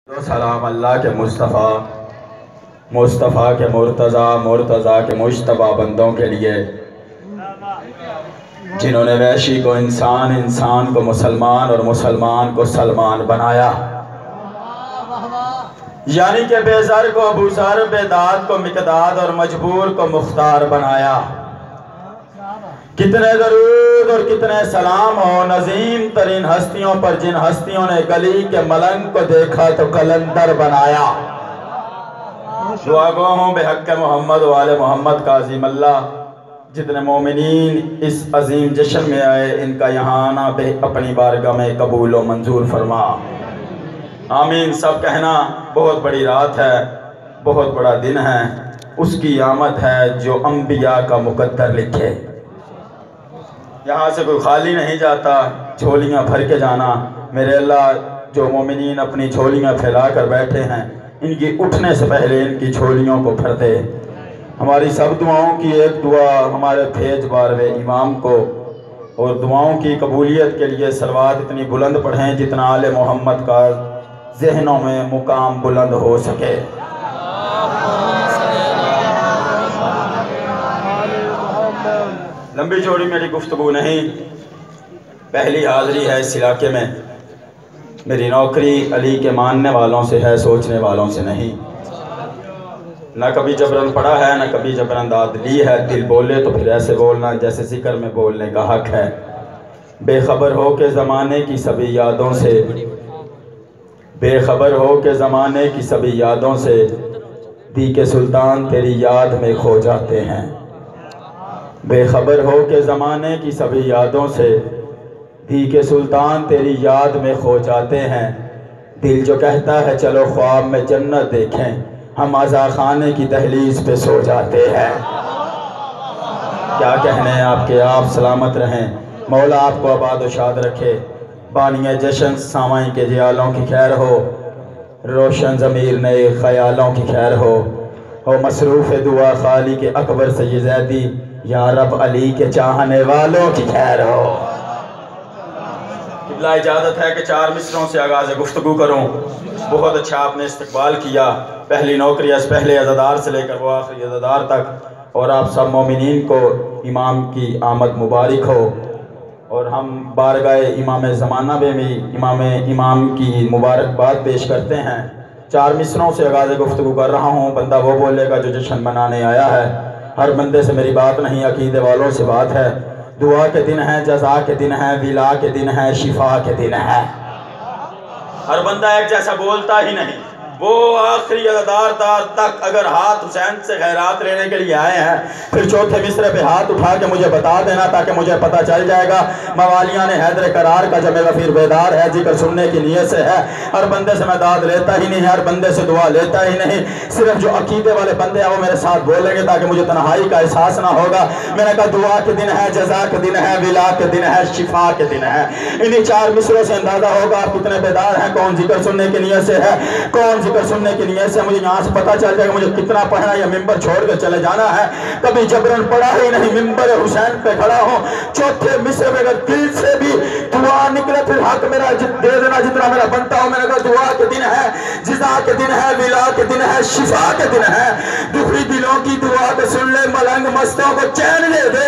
سلام اللہ کے مصطفیٰ، مصطفیٰ کے مرتضیٰ، مرتضیٰ کے مجتبیٰ بندوں کے لیے جنہوں نے وحشی کو انسان، انسان کو مسلمان اور مسلمان کو سلمان بنایا، یعنی کہ بے زر کو ابو ذر، بے داد کو مقداد اور مجبور کو مختار بنایا۔ کتنے درود اور کتنے سلام ہو نظیم ترین ہستیوں پر جن ہستیوں نے گلی کے ملنگ کو دیکھا تو کلندر بنایا۔ دعا گو ہوں بے حق محمد و آل محمد کا عظیم اللہ، جتنے مومنین اس عظیم جشن میں آئے ان کا یہاں آنا بے اپنی بارگاہ میں قبول و منظور فرما، آمین سب کہنا۔ بہت بڑی رات ہے، بہت بڑا دن ہے، اس کی آمد ہے جو انبیاء کا مقدر لکھے۔ یہاں سے کوئی خالی نہیں جاتا، جھولیاں بھر کے جانا۔ میرے اللہ جو مومنین اپنی جھولیاں پھیلا کر بیٹھے ہیں ان کی اٹھنے سے پہلے ان کی جھولیوں کو بھر دے۔ ہماری سب دعاؤں کی ایک دعا ہمارے بھیج باروے امام کو، اور دعاؤں کی قبولیت کے لیے صلوات اتنی بلند پڑھیں جتنا آل محمد کا ذہنوں میں مقام بلند ہو سکے۔ لمبی چوڑی میری گفتگو نہیں، پہلی حاضری ہے اس علاقے میں۔ میری نوکری علی کے ماننے والوں سے ہے، سوچنے والوں سے نہیں۔ نہ کبھی جبرن پڑا ہے، نہ کبھی جبرن داد لی ہے۔ دل بولے تو پھر ایسے بولنا جیسے ذکر میں بولنے کا حق ہے۔ بے خبر ہو کے زمانے کی سبھی یادوں سے، بے خبر ہو کے زمانے کی سبھی یادوں سے، دی کے سلطان تیری یاد میں کھو جاتے ہیں۔ بے خبر ہو کے زمانے کی سبھی یادوں سے، دی کے سلطان تیری یاد میں کھو جاتے ہیں۔ دل جو کہتا ہے چلو خواب میں جنت دیکھیں، ہم عزا خانے کی دہلیز پہ سو جاتے ہیں۔ کیا کہنے ہیں آپ کے، آپ سلامت رہیں، مولا آپ کو آباد و شاد رکھے۔ بانی جشن سامعین کے جیالوں کی خیر ہو، روشن ضمیر نئے خیالوں کی خیر ہو مصروف دعا خالی کے اکبر سید زیدی، یا رب علی کے چاہنے والوں کی خیر ہو۔ قبلہ اجازت ہے کہ 4 مصروں سے آغاز گفتگو کروں۔ بہت اچھا آپ نے استقبال کیا، پہلی نوکری از پہلے عزادار سے لے کر وہ آخری عزادار تک، اور آپ سب مومنین کو امام کی آمد مبارک ہو، اور ہم بارگاہ امام زمانہ میں بھی امام کی مبارکباد پیش کرتے ہیں۔ 4 مصروں سے آغاز گفتگو کر رہا ہوں، بندہ وہ بولے گا جو جشن منانے آیا ہے۔ ہر بندے سے میری بات نہیں، عقیدے والوں سے بات ہے۔ دعا کے دن ہے، جزا کے دن ہے، ولا کے دن ہے، شفا کے دن ہے۔ ہر بندہ ایک جیسا بولتا ہی نہیں۔ وہ آخری عزادار تک اگر ہاتھ حسین سے خیرات لینے کے لیے آئے ہیں، پھر چوتھے مصرے پہ ہاتھ اٹھا کے مجھے بتا دینا تاکہ مجھے پتہ چل جائے گا موالیان حیدر قرار کا جب غفیر بیدار ہے، ذکر سننے کی نیت سے ہے۔ ہر بندے سے میں داد لیتا ہی نہیں، ہر بندے سے دعا لیتا ہی نہیں، صرف جو عقیدے والے بندے ہیں وہ میرے ساتھ بولیں گے تاکہ مجھے تنہائی کا احساس نہ ہوگا۔ میں نے کہا دعا کے دن ہے، جزا کے دن ہے، ولا کے دن ہے، شفا کے دن ہے۔ انہی 4 مصروں سے اندازہ ہوگا آپ کتنے بیدار ہیں، کون ذکر سننے کی نیت سے ہے، کون ذکر سننے کی نیت سے۔ مجھے یہاں سے پتہ چل جائے گا مجھے کتنا پڑھنا یا ممبر چھوڑ کے چلے جانا ہے۔ کبھی جبرن پڑھا ہی نہیں، ممبر حسین پہ کھڑا ہوں۔ چوتھے مصرے میں اگر دل سے بھی دعا نکلے پھر حق میرا دے دینا جتنا میرا بنتا ہو۔ میں نے کہا دعا کے دن ہے، جزا کے دن ہے، ولا کے دن ہے، شفا کے دن ہے۔ دکھی دلوں کی دعا کو سن لے، ملنگ مستوں کو چین دے دے،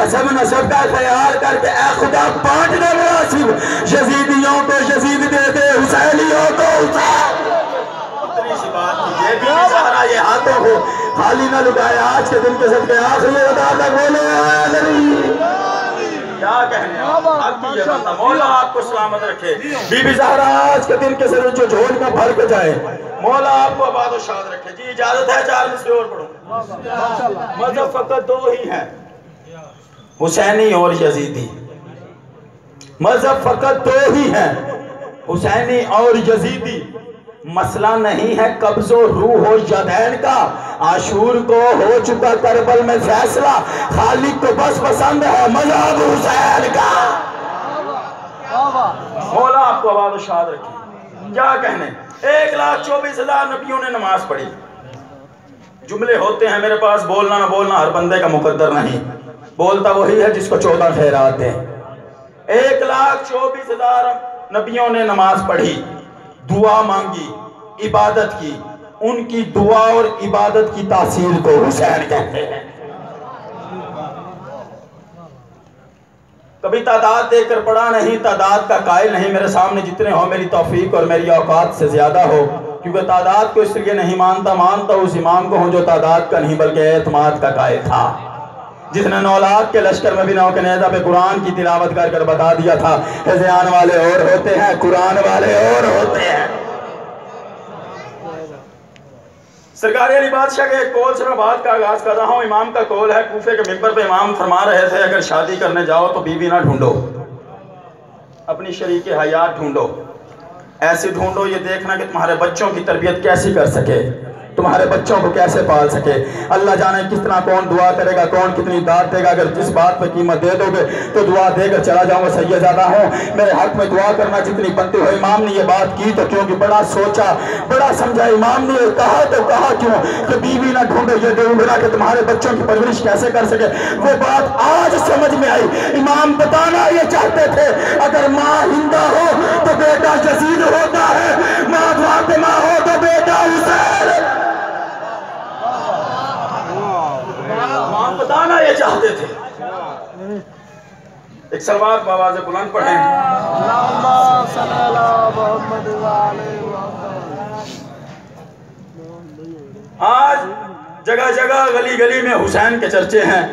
حسب نسب کا خیال کر کے اے خدا بانٹ دے مناسب، یزیدیوں کو یزید دے دے، حسینیوں کو حسین۔ یہ بھی زہرا یہ ہاتھوں کو خالی نہ لٹائے، آج کے دن کے صدقے آخری ادا تک بولے آمین۔ کیا کہنے آپ کی یہ بندہ، مولا آپ کو سلامت رکھے۔ بی بی زہرا آج کے دن کے صدقے جو جھول کا بھر کے جائے، مولا آپ کو آباد و شاد رکھے۔ جی اجازت ہے 4 مصرے اور پڑھوں۔ مذہب فقط 2 ہی ہیں، حسینی اور یزیدی۔ مذہب فقط 2 ہی ہیں، حسینی اور یزیدی۔ مسئلہ نہیں ہے قبض و روح و یدین کا، عاشور کو ہو چکا کربل میں فیصلہ، خالق کو بس پسند ہے مذہب حسین کا۔ مولا آپ کو آباد و شاد رکھے۔ کیا کہنے، 1,24,000 نبیوں نے نماز پڑھی۔ جملے ہوتے ہیں میرے پاس، بولنا نہ بولنا ہر بندے کا مقدر نہیں، بولتا وہی ہے جس کو 14 خیرات دیں۔ 1,24,000 نبیوں نے نماز پڑھی، دعا مانگی، عبادت کی، ان کی دعا اور عبادت کی تاثیر کو حسین کہتے ہیں۔ کبھی تعداد دیکھ کر پڑھا نہیں، تعداد کا قائل نہیں، میرے سامنے جتنے ہو میری توفیق اور میری اوقات سے زیادہ ہو، کیونکہ تعداد کو اس لیے نہیں مانتا اس امام کو ہوں جو تعداد کا نہیں بلکہ اعتماد کا قائل تھا، جس نے 9 لاکھ کے لشکر میں بھی نو کے نیزہ پہ قرآن کی تلاوت کر کر بتا دیا تھا ہذیان والے اور ہوتے ہیں، قرآن والے اور ہوتے ہیں۔ سرکار علی بادشاہ کے ایک قول سے میں بات کا آغاز کر رہا ہوں۔ امام کا قول ہے، کوفے کے منبر پہ امام فرما رہے تھے اگر شادی کرنے جاؤ تو بیوی نہ ڈھونڈو، اپنی شریک حیات ڈھونڈو، ایسی ڈھونڈو یہ دیکھنا کہ تمہارے بچوں کی تربیت کیسی کر سکے، تمہارے بچوں کو کیسے پال سکے۔ اللہ جانے کس طرح کون دعا کرے گا، کون کتنی داد دے گا۔ اگر جس بات پہ قیمت دے دو گے تو دعا دے کر چلا جاؤں گا، سید زیادہ ہوں، میرے حق میں دعا کرنا جتنی بنتی ہو۔ امام نے یہ بات کی تو کیونکہ بڑا سوچا، بڑا سمجھا۔ امام نے یہ کہا تو کہا کیوں کہ بیوی نہ ڈھونڈو یہ ڈھونڈنا کہ تمہارے بچوں کی پرورش کیسے کر سکے۔ وہ بات آج سمجھ میں آئی۔ امام بتانا یہ چاہتے تھے اگر ماں ہندہ ہو تو بیٹا یزید ہوتا ہے، ماں فاطمہ ہو تو بیٹا حسین۔ بتانا یہ چاہتے تھے۔ ایک سلوات بآواز بلند پڑھیں۔ آج جگہ جگہ گلی گلی میں حسین کے چرچے ہیں۔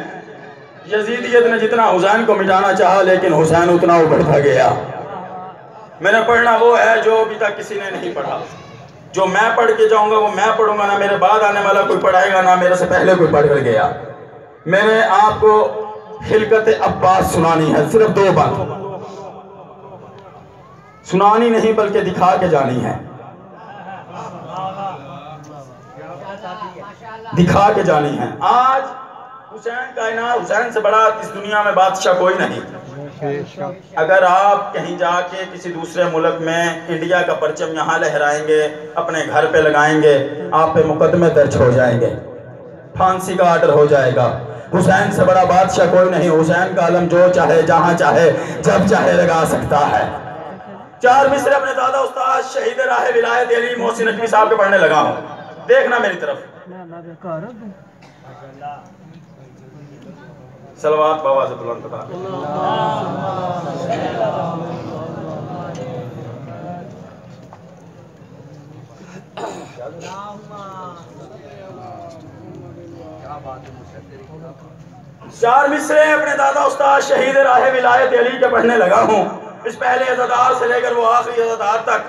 یزیدیت نے جتنا حسین کو مٹانا چاہا لیکن حسین اتنا ابھرتا گیا۔ میں نے پڑھنا وہ ہے جو ابھی تک کسی نے نہیں پڑھا، جو میں پڑھ کے جاؤں گا وہ میں پڑھوں گا، نہ میرے بعد آنے والا کوئی پڑھائے گا، نہ میرے سے پہلے کوئی پڑھ کر گیا۔ میں نے آپ کو خلقت عباس سنانی ہے، صرف 2 بات سنانی نہیں بلکہ دکھا کے جانی ہے، دکھا کے جانی ہے۔ آج حسین کائنات، حسین سے بڑا اس دنیا میں بادشاہ کوئی نہیں۔ اگر آپ کہیں جا کے کسی دوسرے ملک میں انڈیا کا پرچم یہاں لہرائیں گے، اپنے گھر پہ لگائیں گے، آپ پہ مقدمے درج ہو جائیں گے، پھانسی کا آرڈر ہو جائے گا۔ حسین سے بڑا بادشاہ کوئی نہیں۔ حسین کا علم جو چاہے جہاں چاہے جب چاہے لگا سکتا ہے۔ 4 مصرے اپنے دادا استاد شہید راہ ولایت علی محسن نقوی صاحب کے پڑھنے لگا ہوں، دیکھنا میری طرف۔ صلوات بآواز بلند پڑھیں۔ چار مصرے اپنے دادا استاد شہید راہ ولایت علی کے پڑھنے لگا ہوں۔ اس پہلے عزادار سے لے کر وہ آخری عزادار تک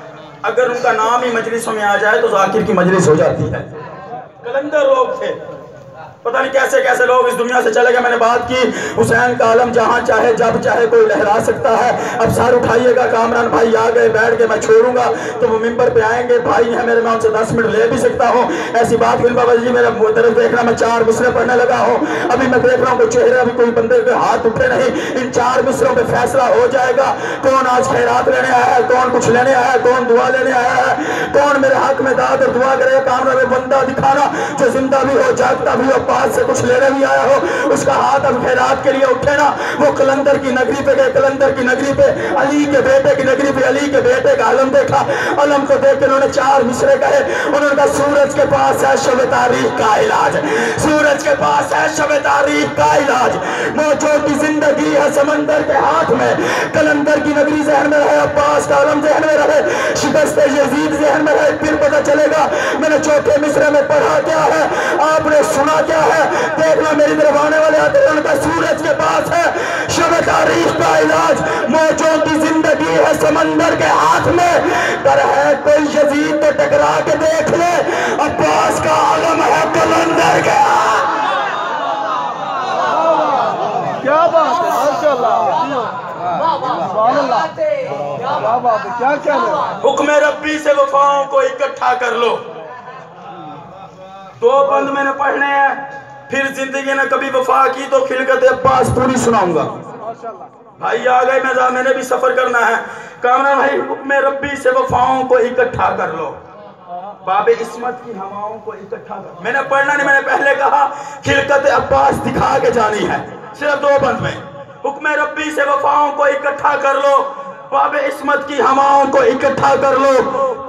اگر ان کا نام ہی مجلسوں میں آ جائے تو ذاکر کی مجلس ہو جاتی ہے۔ کلندر لوگ تھے، پتہ نہیں کیسے کیسے لوگ اس دنیا سے چلے گئے۔ میں نے بات کی حسین کا علم جہاں چاہے جب چاہے کوئی لہرا سکتا ہے۔ اب سار اٹھائیے گا، کامران بھائی آ گئے، بیٹھ کے میں چھوڑوں گا تو وہ ممبر پہ آئیں گے، بھائی ہیں میرے، میں ان سے 10 منٹ لے بھی سکتا ہوں۔ ایسی بات کوئی بابا جی میرا طرف دیکھنا، میں 4 مصرے پڑھنے لگا ہوں۔ ابھی میں دیکھ رہا ہوں کہ چہرے ابھی کوئی بندے کے ہاتھ اٹھے نہیں۔ ان 4 مصروں پہ فیصلہ ہو جائے گا کون آج خیرات لینے آیا ہے، کون کچھ لینے آیا ہے، کون دعا لینے آیا ہے، کون میرے حق میں داد اور دعا کرے۔ کامران میں بندہ دکھانا جو زندہ بھی ہو، جاگتا بھی ہو، پاس سے کچھ لینے بھی آیا ہو، اس کا ہاتھ اب خیرات کے لیے اٹھے نا۔ وہ قلندر کی نگری پہ گئے، قلندر کی نگری پہ علی کے بیٹے کی نگری پہ علی کے بیٹے کا علم دیکھا۔ علم کو دیکھ کے انہوں نے 4 مصرے کہے۔ انہوں نے کہا سورج کے پاس ہے شب تاریخ کا علاج، سورج کے پاس ہے شب تاریخ کا علاج، موجوں کی زندگی ہے سمندر کے ہاتھ میں۔ قلندر کی نگری ذہن میں رہے، عباس کا علم ذہن میں رہے، شکست یزید ذہن میں رہے، پھر پتہ چلے گا میں نے 4 مصرے میں پڑھا کیا ہے، آپ نے سنا کیا ہے۔ دیکھنا میری طرف آنے والے آتے ہیں، ان کا سورج کے پاس ہے شب تاریخ کا علاج، موجوں کی زندگی ہے سمندر کے ہاتھ میں۔ پر ہے کوئی یزید تو ٹکرا کے دیکھ لے، عباس کا علم ہے قلندر کے ہاتھ۔ کیا بات ہے، ماشاءاللہ، کیا بات ہے، کیا کہنا ہے۔ حکم ربی سے وفاؤں کو اکٹھا کر لو۔ 2 بند میں نے پڑھنے ہیں، پھر زندگی نے کبھی وفا کی تو خلقت عباس پوری سناؤں گا۔ بھائی آ گئے، میں نے بھی سفر کرنا ہے۔ کامران بھائی حکم ربی سے وفاؤں کو اکٹھا کر لو، باب عصمت کی ہواؤں کو اکٹھا کر لو۔ میں نے پڑھنا نہیں، میں نے پہلے کہا خلقت عباس دکھا کے جانی ہے، صرف 2 بند میں۔ حکم ربی سے وفاؤں کو اکٹھا کر لو، باب عصمت کی ہواؤں کو اکٹھا کر لو،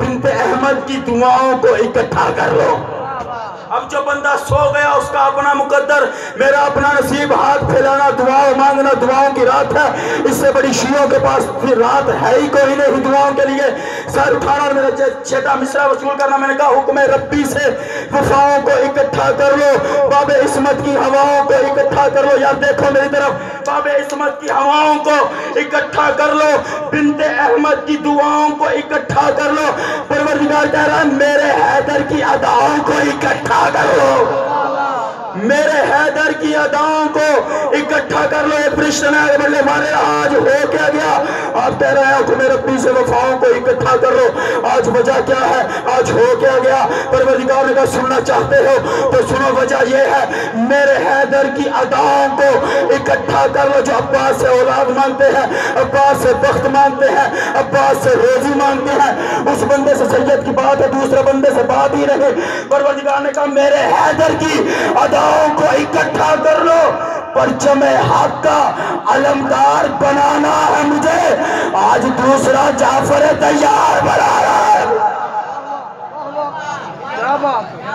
بنت احمد کی دعاؤں کو اکٹھا کر لو۔ اب جو بندہ سو گیا اس کا اپنا مقدر، میرا اپنا نصیب، ہاتھ پھیلانا دعاؤں مانگنا، دعاؤں کی رات ہے، اس سے بڑی شیعوں کے پاس پھر رات ہے ہی کوئی نہیں دعاؤں کے لیے۔ سر اٹھانا اور میرا چھٹا مصرع وصول کرنا، میں نے کہا حکم ربی سے وفاؤں کو اکٹھا کر لو، باب عصمت کی ہواؤں کو اکٹھا کر لو۔ یار دیکھو میری طرف، باب عصمت کی ہواؤں کو اکٹھا کر لو، بنت احمد کی دعاؤں کو اکٹھا کر لو۔ پروردگار کہہ رہا ہے میرے حیدر کی اداؤں کو اکٹھا کر لو، میرے حیدر کی اداؤں کو اکٹھا کر لو۔ ایک فرشتے نے آگے بڑھنے مارے، آج ہو کیا گیا؟ آپ کہہ رہے ہیں حکم ربی سے وفاؤں کو اکٹھا کر لو، آج وجہ کیا ہے؟ آج ہو کیا گیا؟ پروردگار نے کہا سننا چاہتے ہو تو سنو، وجہ یہ ہے میرے حیدر کی اداؤں کو اکٹھا کر لو۔ جو عباس سے اولاد مانگتے ہیں، عباس سے بخت مانگتے ہیں، عباس سے روزی مانگتے ہیں، اس بندے سے سید کی بات ہے، دوسرے بندے سے بات ہی نہیں۔ پروردگار نے کہا میرے حیدر کی اداؤں کو اکٹھا کر لو، پرچم حق کا علمدار بنانا ہے مجھے، آج دوسرا جعفر تیار بنا